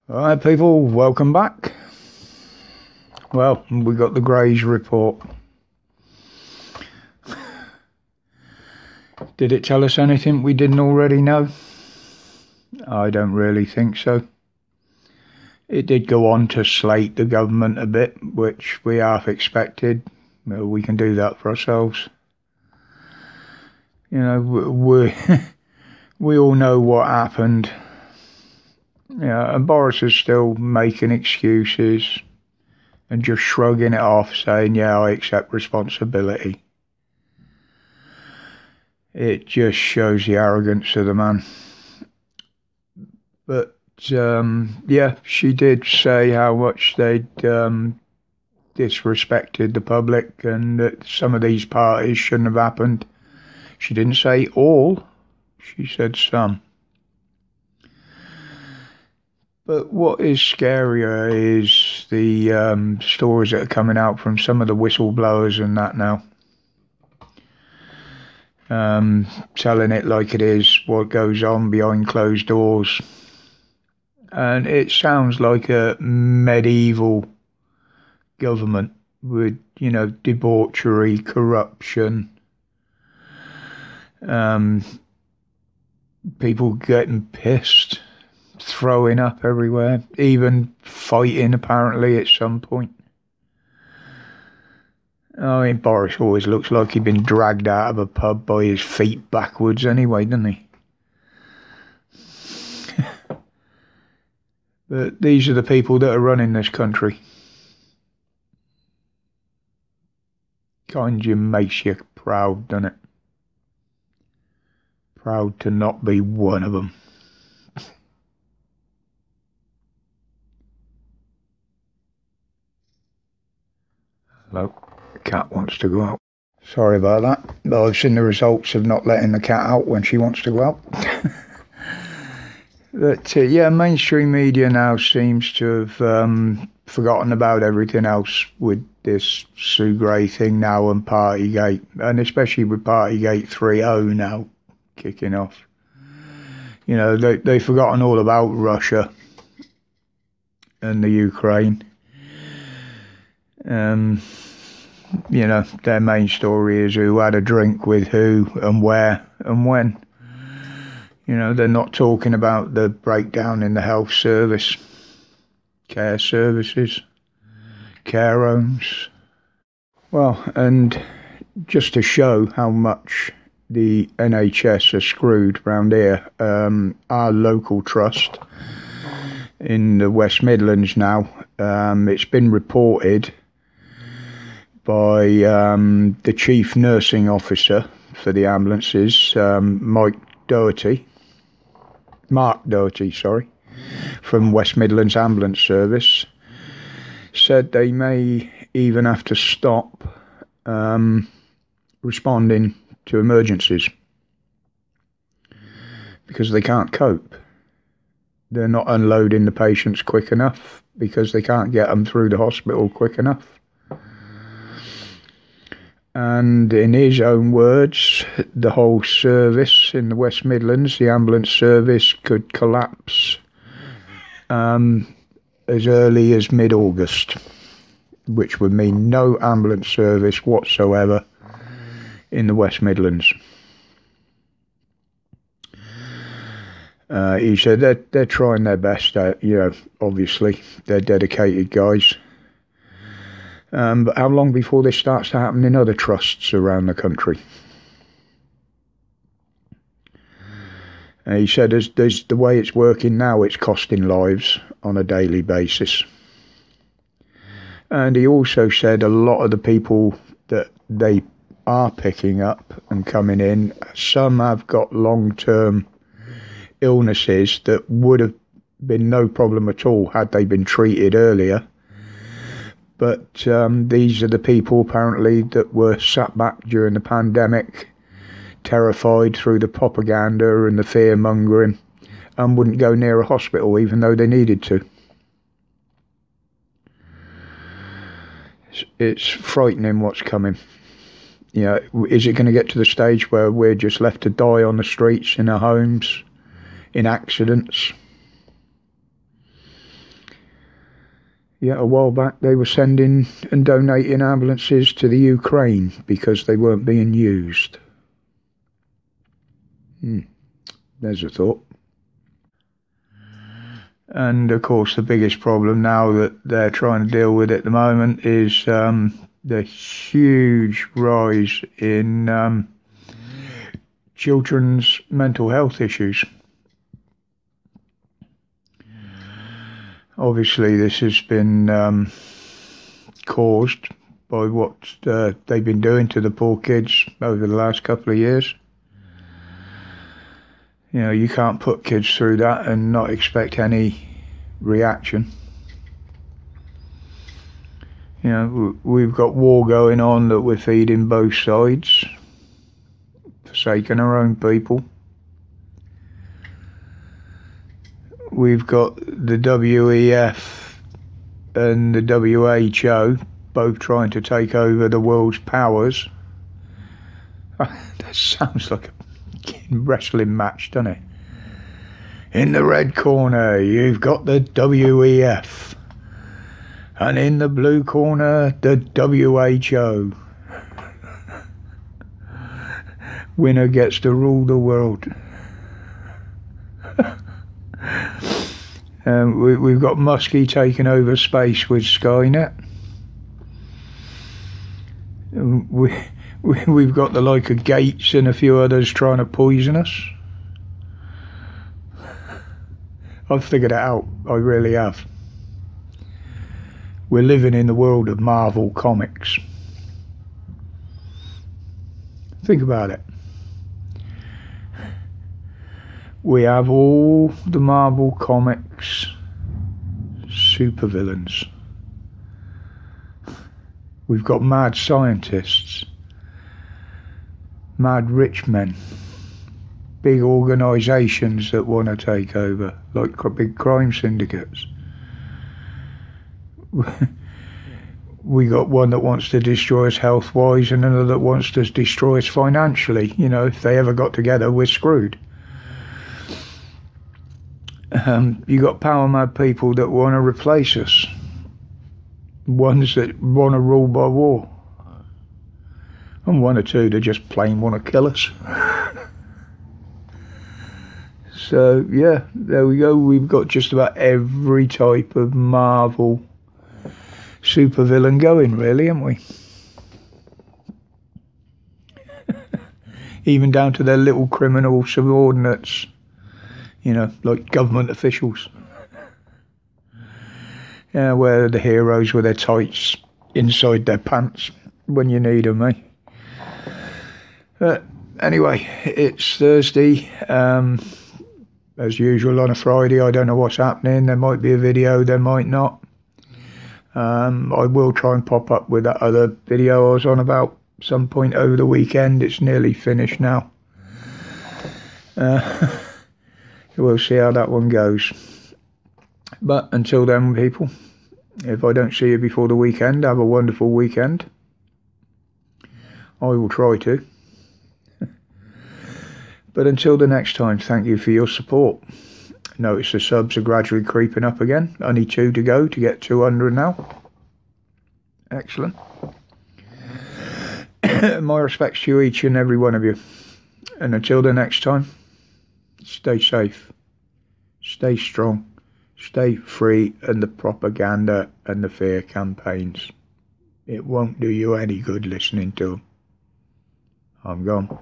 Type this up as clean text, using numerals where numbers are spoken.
Alright people, welcome back. Well, we got the Greys report. Did it tell us anything we didn't already know? I don't really think so. It did go on to slate the government a bit, which we half expected. Well, we can do that for ourselves. You know, we all know what happened. Yeah, and Boris is still making excuses and just shrugging it off, saying, yeah, I accept responsibility. It just shows the arrogance of the man. But, yeah, she did say how much they'd disrespected the public and that some of these parties shouldn't have happened. She didn't say all, she said some. But what is scarier is the stories that are coming out from some of the whistleblowers and that now. Telling it like it is, what goes on behind closed doors. And it sounds like a medieval government with, you know, debauchery, corruption, people getting pissed, throwing up everywhere, even fighting apparently at some point. I mean, Boris always looks like he'd been dragged out of a pub by his feet backwards anyway, doesn't he? But these are the people that are running this country. Kind of makes you proud, doesn't it? Proud to not be one of them. Hello, the cat wants to go out. Sorry about that, but I've seen the results of not letting the cat out when she wants to go out. But yeah, mainstream media now seems to have forgotten about everything else with this Sue Gray thing now and Partygate, and especially with Partygate 3.0 now kicking off. You know, they've forgotten all about Russia and the Ukraine. You know, their main story is who had a drink with who and where and when. You know, they're not talking about the breakdown in the health service, care services, care homes. Well, and just to show how much the NHS are screwed round here, our local trust in the West Midlands now, it's been reported by the Chief Nursing Officer for the ambulances, Mark Doherty, from West Midlands Ambulance Service, said they may even have to stop responding to emergencies because they can't cope. They're not unloading the patients quick enough because they can't get them through the hospital quick enough. And in his own words, the whole service in the West Midlands, the ambulance service, could collapse as early as mid-August, which would mean no ambulance service whatsoever in the West Midlands. He said they're trying their best, you know, obviously, they're dedicated guys. But how long before this starts to happen in other trusts around the country? He said there's the way it's working now, it's costing lives on a daily basis. And he also said a lot of the people that they are picking up and coming in, some have got long-term illnesses that would have been no problem at all had they been treated earlier. But these are the people apparently that were sat back during the pandemic, terrified through the propaganda and the fear-mongering, and wouldn't go near a hospital even though they needed to. It's frightening what's coming. You know, is it going to get to the stage where we're just left to die on the streets, in our homes, in accidents? Yeah, a while back they were sending and donating ambulances to the Ukraine because they weren't being used. There's a thought. And of course the biggest problem now that they're trying to deal with at the moment is the huge rise in children's mental health issues. Obviously this has been caused by what they've been doing to the poor kids over the last couple of years. You know, you can't put kids through that and not expect any reaction. You know, we've got war going on that we're feeding both sides, forsaking our own people. We've got the WEF and the WHO both trying to take over the world's powers. That sounds like a wrestling match, doesn't it? In the red corner you've got the WEF, and in the blue corner the WHO. Winner gets to rule the world. We've got Muskie taking over space with Skynet. We've got the like of Gates and a few others trying to poison us. I've figured it out, I really have. We're living in the world of Marvel Comics. Think about it. We have all the Marvel Comics supervillains. We've got mad scientists, mad rich men, big organisations that want to take over, like big crime syndicates. We got one that wants to destroy us health-wise and another that wants to destroy us financially. You know, if they ever got together, we're screwed. You got power-mad people that want to replace us. Ones that want to rule by war. And one or two that just plain want to kill us. So, yeah, there we go. We've got just about every type of Marvel supervillain going, really, haven't we? Even down to their little criminal subordinates. You know, like government officials. Yeah, where the heroes with their tights inside their pants when you need them, eh? But anyway, it's Thursday. As usual on a Friday, I don't know what's happening. There might be a video, there might not. I will try and pop up with that other video I was on about some point over the weekend. It's nearly finished now. We'll see how that one goes. But until then, people, if I don't see you before the weekend, have a wonderful weekend. I will try to. But until the next time, thank you for your support. Notice the subs are gradually creeping up again. Only 2 to go to get 200 now. Excellent. My respects to each and every one of you. And until the next time, stay safe, stay strong, stay free, and the propaganda and the fear campaigns. It won't do you any good listening to them. I'm gone.